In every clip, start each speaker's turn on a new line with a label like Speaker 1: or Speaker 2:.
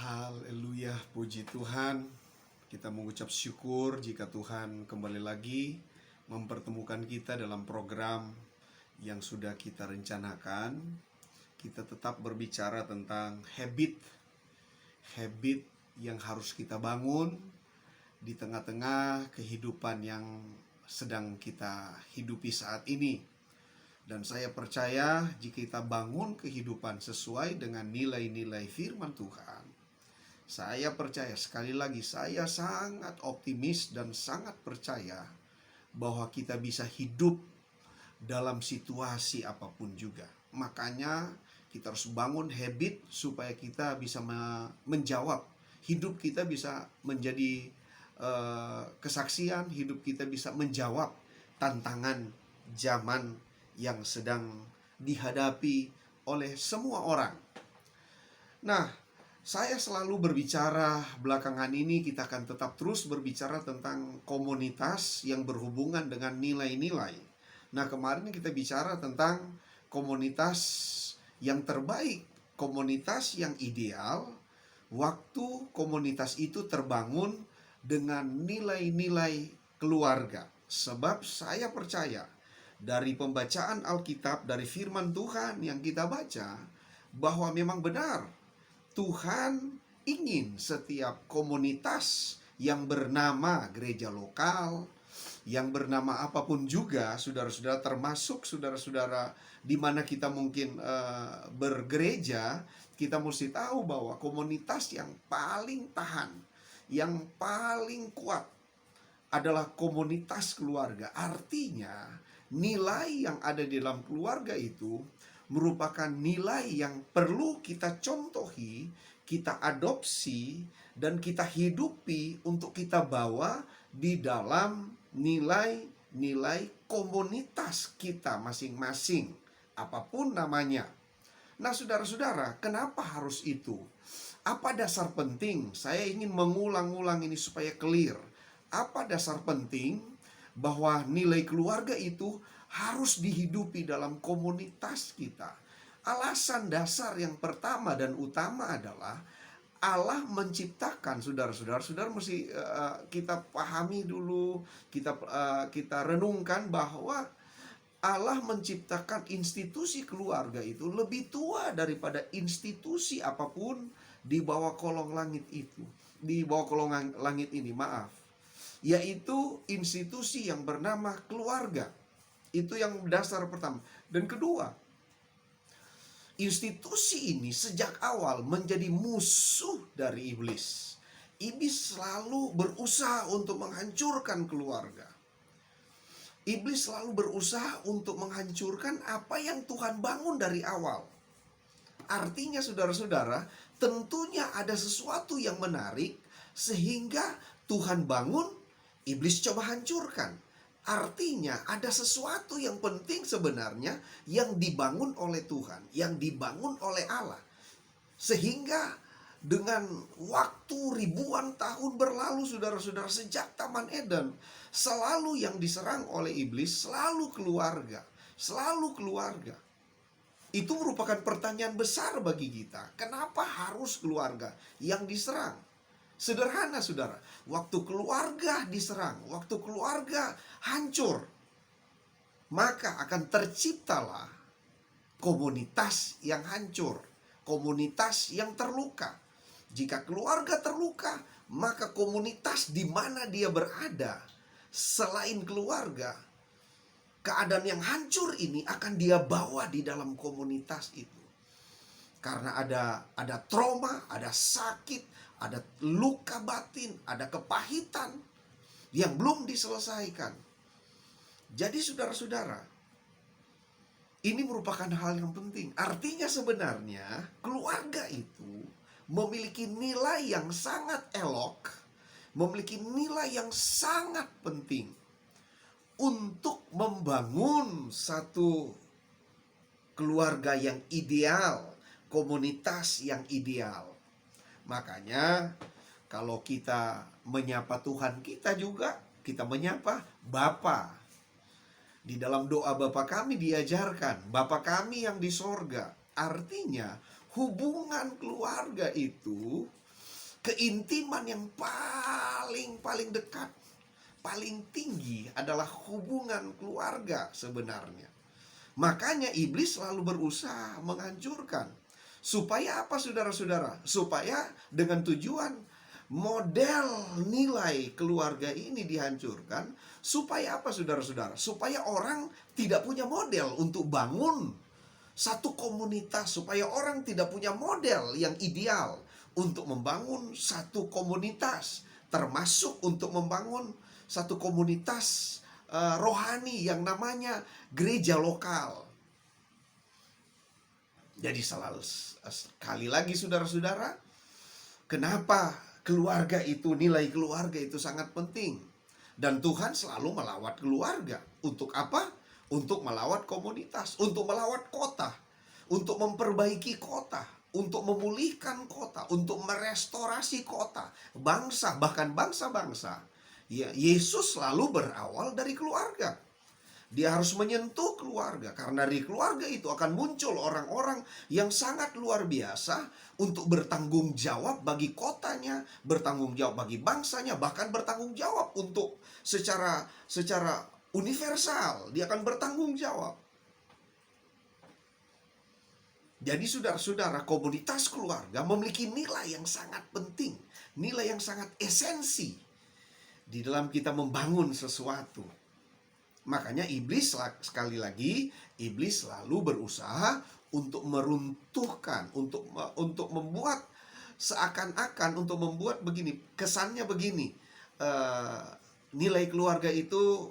Speaker 1: Haleluya, puji Tuhan. Kita mengucap syukur jika Tuhan kembali lagi mempertemukan kita dalam program yang sudah kita rencanakan. Kita tetap berbicara tentang habit yang harus kita bangun di tengah-tengah kehidupan yang sedang kita hidupi saat ini. Dan saya percaya jika kita bangun kehidupan sesuai dengan nilai-nilai firman Tuhan, saya percaya, sekali lagi, saya sangat optimis dan sangat percaya bahwa kita bisa hidup dalam situasi apapun juga. Makanya kita harus bangun habit supaya kita bisa menjawab. Hidup kita bisa menjadi kesaksian, hidup kita bisa menjawab tantangan zaman yang sedang dihadapi oleh semua orang. Nah, saya selalu berbicara belakangan ini, kita akan tetap terus berbicara tentang komunitas yang berhubungan dengan nilai-nilai. Nah, kemarin kita bicara tentang komunitas yang terbaik, komunitas yang ideal, waktu komunitas itu terbangun dengan nilai-nilai keluarga. Sebab saya percaya dari pembacaan Alkitab, dari firman Tuhan yang kita baca, bahwa memang benar Tuhan ingin setiap komunitas yang bernama gereja lokal, yang bernama apapun juga, saudara-saudara, termasuk saudara-saudara di mana kita mungkin bergereja, kita mesti tahu bahwa komunitas yang paling tahan, yang paling kuat adalah komunitas keluarga. Artinya, nilai yang ada di dalam keluarga itu merupakan nilai yang perlu kita contohi, kita adopsi, dan kita hidupi untuk kita bawa di dalam nilai-nilai komunitas kita masing-masing, apapun namanya. Nah, saudara-saudara, kenapa harus itu? Apa dasar penting? Saya ingin mengulang-ulang ini supaya clear. Apa dasar penting bahwa nilai keluarga itu harus dihidupi dalam komunitas kita? Alasan dasar yang pertama dan utama adalah Allah menciptakan, saudara-saudara. Saudara mesti kita pahami dulu, kita renungkan bahwa Allah menciptakan institusi keluarga itu lebih tua daripada institusi apapun di bawah kolong langit itu. Di bawah kolong langit ini, yaitu institusi yang bernama keluarga. Itu yang dasar pertama. Dan kedua, institusi ini sejak awal menjadi musuh dari iblis. Iblis selalu berusaha untuk menghancurkan keluarga. Iblis selalu berusaha untuk menghancurkan apa yang Tuhan bangun dari awal. Artinya, saudara-saudara, tentunya ada sesuatu yang menarik sehingga Tuhan bangun, iblis coba hancurkan. Artinya ada sesuatu yang penting sebenarnya yang dibangun oleh Tuhan, yang dibangun oleh Allah. Sehingga dengan waktu ribuan tahun berlalu, saudara-saudara, sejak Taman Eden, selalu yang diserang oleh iblis selalu keluarga, selalu keluarga. Itu merupakan pertanyaan besar bagi kita. Kenapa harus keluarga yang diserang? Sederhana, saudara. Waktu keluarga diserang, waktu keluarga hancur, maka akan terciptalah komunitas yang hancur, komunitas yang terluka. Jika keluarga terluka, maka komunitas di mana dia berada selain keluarga, keadaan yang hancur ini akan dia bawa di dalam komunitas itu. Karena ada trauma, ada sakit, ada luka batin, ada kepahitan yang belum diselesaikan. Jadi saudara-saudara, ini merupakan hal yang penting. Artinya sebenarnya keluarga itu memiliki nilai yang sangat elok, memiliki nilai yang sangat penting untuk membangun satu keluarga yang ideal, komunitas yang ideal. Makanya kalau kita menyapa Tuhan kita juga, kita menyapa Bapa. Di dalam doa Bapa kami diajarkan, Bapa kami yang di sorga. Artinya hubungan keluarga itu Keintiman yang paling dekat, paling tinggi adalah hubungan keluarga sebenarnya. Makanya iblis selalu berusaha menghancurkan. Supaya apa, saudara-saudara? Supaya dengan tujuan model nilai keluarga ini dihancurkan. Supaya apa, saudara-saudara? Supaya orang tidak punya model untuk bangun satu komunitas, supaya orang tidak punya model yang ideal untuk membangun satu komunitas, termasuk untuk membangun satu komunitas rohani yang namanya gereja lokal. Jadi sekali lagi saudara-saudara, kenapa keluarga itu, nilai keluarga itu sangat penting. Dan Tuhan selalu melawat keluarga. Untuk apa? Untuk melawat komunitas, untuk melawat kota, untuk memperbaiki kota, untuk memulihkan kota, untuk merestorasi kota, bangsa, bahkan bangsa-bangsa. Ya, Yesus selalu berawal dari keluarga. Dia harus menyentuh keluarga, karena dari keluarga itu akan muncul orang-orang yang sangat luar biasa untuk bertanggung jawab bagi kotanya, bertanggung jawab bagi bangsanya, bahkan bertanggung jawab untuk secara universal. Dia akan bertanggung jawab. Jadi saudara-saudara, komunitas keluarga memiliki nilai yang sangat penting, nilai yang sangat esensi di dalam kita membangun sesuatu. Makanya iblis, sekali lagi, iblis selalu berusaha untuk meruntuhkan, untuk membuat seakan-akan, untuk membuat begini, kesannya begini, nilai keluarga itu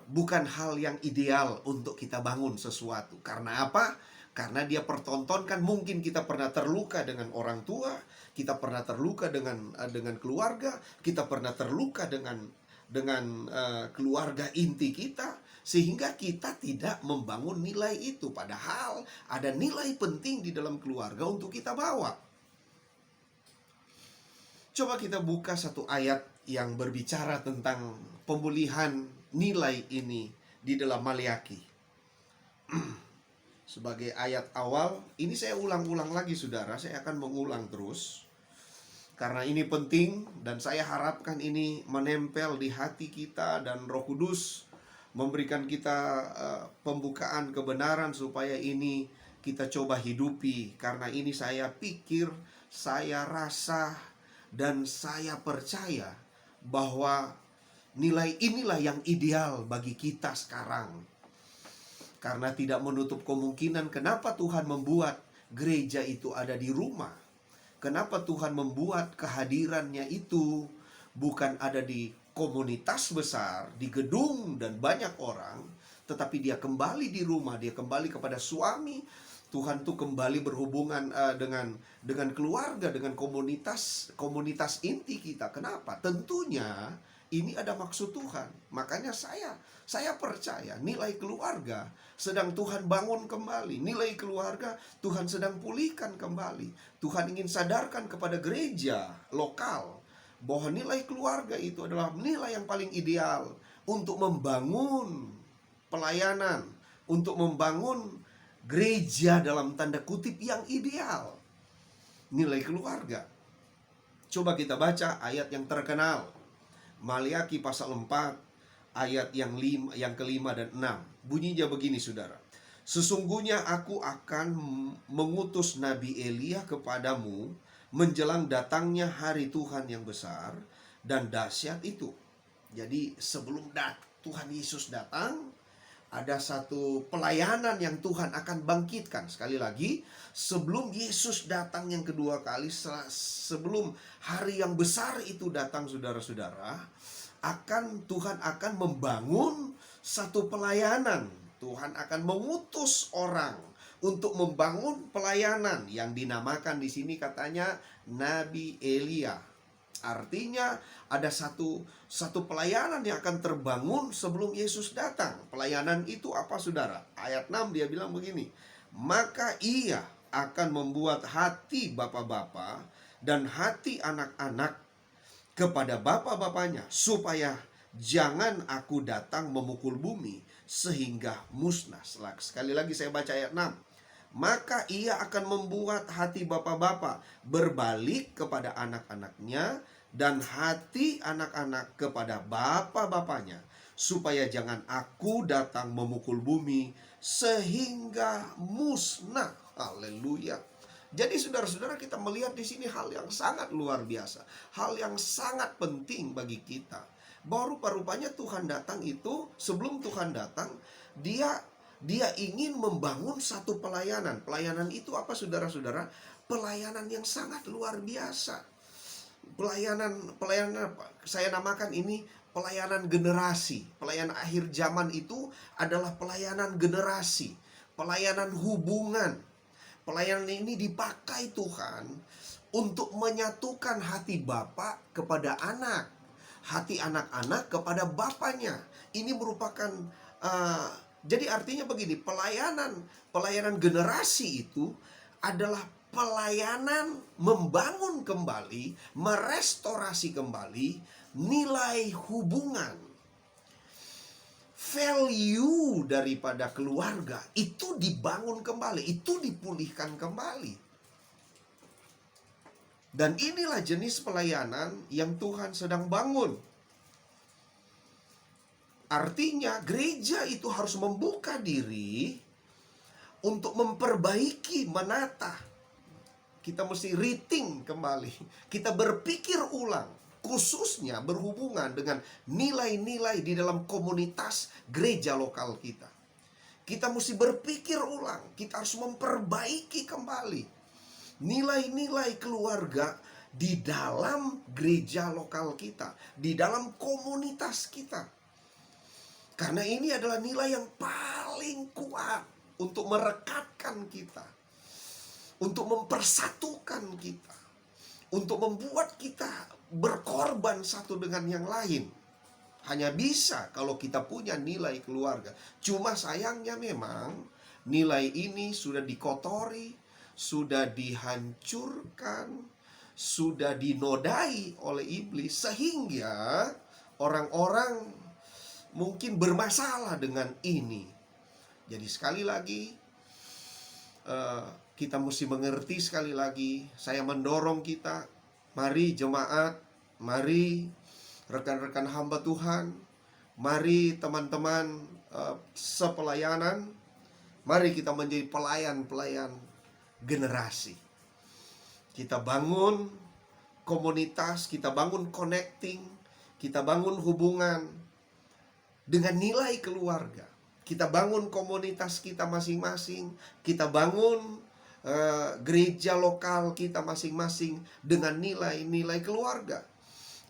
Speaker 1: bukan hal yang ideal untuk kita bangun sesuatu. Karena apa? Karena dia pertontonkan, mungkin kita pernah terluka dengan orang tua, kita pernah terluka dengan keluarga, kita pernah terluka dengan keluarga inti kita, sehingga kita tidak membangun nilai itu. Padahal ada nilai penting di dalam keluarga untuk kita bawa. Coba kita buka satu ayat yang berbicara tentang pemulihan nilai ini di dalam Maliaki. Sebagai ayat awal, ini saya ulang-ulang lagi saudara, saya akan mengulang terus. Karena ini penting dan saya harapkan ini menempel di hati kita, dan Roh Kudus memberikan kita pembukaan kebenaran supaya ini kita coba hidupi. Karena ini saya pikir, saya rasa, dan saya percaya bahwa nilai inilah yang ideal bagi kita sekarang. Karena tidak menutup kemungkinan kenapa Tuhan membuat gereja itu ada di rumah. Kenapa Tuhan membuat kehadirannya itu bukan ada di komunitas besar, di gedung dan banyak orang, tetapi dia kembali di rumah, dia kembali kepada suami. Tuhan tuh kembali berhubungan dengan keluarga, dengan komunitas inti kita. Kenapa? Tentunya ini ada maksud Tuhan. Makanya saya percaya nilai keluarga sedang Tuhan bangun kembali. Nilai keluarga Tuhan sedang pulihkan kembali. Tuhan ingin sadarkan kepada gereja lokal bahwa nilai keluarga itu adalah nilai yang paling ideal untuk membangun pelayanan, untuk membangun gereja dalam tanda kutip yang ideal. Nilai keluarga. Coba kita baca ayat yang terkenal, Maliaki pasal 4 ayat yang kelima dan 6. Bunyinya begini saudara. Sesungguhnya aku akan mengutus Nabi Elia kepadamu menjelang datangnya hari Tuhan yang besar dan dahsyat itu. Jadi sebelum Tuhan Yesus datang, ada satu pelayanan yang Tuhan akan bangkitkan. Sekali lagi, sebelum Yesus datang yang kedua kali, sebelum hari yang besar itu datang saudara-saudara, Tuhan akan membangun satu pelayanan. Tuhan akan mengutus orang untuk membangun pelayanan yang dinamakan di sini katanya Nabi Elia. Artinya ada satu pelayanan yang akan terbangun sebelum Yesus datang. Pelayanan itu apa saudara? Ayat 6 dia bilang begini. Maka ia akan membuat hati bapak-bapak dan hati anak-anak kepada bapak-bapaknya, supaya jangan aku datang memukul bumi sehingga musnah. Sekali lagi saya baca ayat 6. maka ia akan membuat hati bapak-bapak berbalik kepada anak-anaknya, dan hati anak-anak kepada bapak-bapaknya, supaya jangan aku datang memukul bumi sehingga musnah. Haleluya. Jadi saudara-saudara, kita melihat di sini hal yang sangat luar biasa, hal yang sangat penting bagi kita. Bahwa rupa-rupanya Tuhan datang itu, sebelum Tuhan datang, dia ingin membangun satu pelayanan. Pelayanan itu apa saudara-saudara? Pelayanan yang sangat luar biasa. Pelayanan apa? Saya namakan ini pelayanan generasi. Pelayanan akhir zaman itu adalah pelayanan generasi, pelayanan hubungan. Pelayanan ini dipakai Tuhan untuk menyatukan hati bapak kepada anak, hati anak-anak kepada bapaknya. Ini merupakan jadi artinya begini, pelayanan generasi itu adalah pelayanan membangun kembali, merestorasi kembali nilai hubungan. Value daripada keluarga itu dibangun kembali, itu dipulihkan kembali. Dan inilah jenis pelayanan yang Tuhan sedang bangun. Artinya gereja itu harus membuka diri untuk memperbaiki, menata. Kita mesti rating kembali, kita berpikir ulang, khususnya berhubungan dengan nilai-nilai di dalam komunitas gereja lokal kita. Kita mesti berpikir ulang, kita harus memperbaiki kembali nilai-nilai keluarga di dalam gereja lokal kita, di dalam komunitas kita. Karena ini adalah nilai yang paling kuat untuk merekatkan kita, untuk mempersatukan kita, untuk membuat kita berkorban satu dengan yang lain. Hanya bisa kalau kita punya nilai keluarga. Cuma sayangnya memang nilai ini sudah dikotori, sudah dihancurkan, sudah dinodai oleh iblis, sehingga orang-orang mungkin bermasalah dengan ini. Jadi sekali lagi, kita mesti mengerti sekali lagi. Saya mendorong kita, mari jemaat, mari rekan-rekan hamba Tuhan, mari teman-teman sepelayanan, mari kita menjadi pelayan-pelayan generasi. Kita bangun komunitas, kita bangun connecting, kita bangun hubungan dengan nilai keluarga. Kita bangun komunitas kita masing-masing, kita bangun gereja lokal kita masing-masing dengan nilai-nilai keluarga.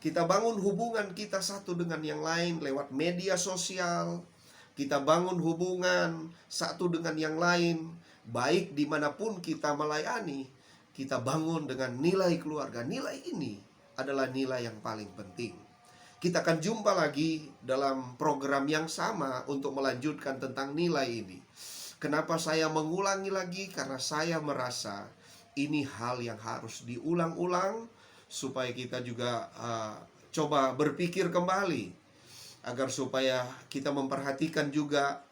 Speaker 1: Kita bangun hubungan kita satu dengan yang lain lewat media sosial. Kita bangun hubungan satu dengan yang lain, baik dimanapun kita melayani. Kita bangun dengan nilai keluarga. Nilai ini adalah nilai yang paling penting. Kita akan jumpa lagi dalam program yang sama untuk melanjutkan tentang nilai ini. Kenapa saya mengulangi lagi? Karena saya merasa ini hal yang harus diulang-ulang, supaya kita juga coba berpikir kembali, agar supaya kita memperhatikan juga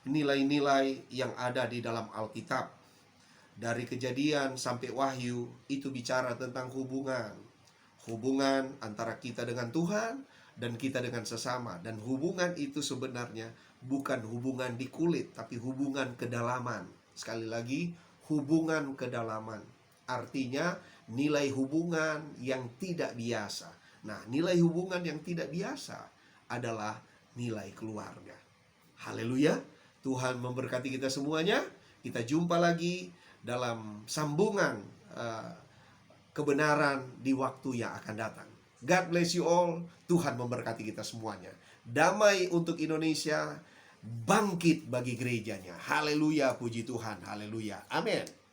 Speaker 1: nilai-nilai yang ada di dalam Alkitab. Dari Kejadian sampai Wahyu itu bicara tentang hubungan. Hubungan antara kita dengan Tuhan dan kita dengan sesama. Dan hubungan itu sebenarnya bukan hubungan di kulit, tapi hubungan kedalaman. Sekali lagi, hubungan kedalaman. Artinya nilai hubungan yang tidak biasa. Nah, nilai hubungan yang tidak biasa adalah nilai keluarga. Haleluya. Tuhan memberkati kita semuanya. Kita jumpa lagi dalam sambungan kebenaran di waktu yang akan datang. God bless you all. Tuhan memberkati kita semuanya. Damai untuk Indonesia, bangkit bagi gerejanya. Haleluya, puji Tuhan. Haleluya. Amin.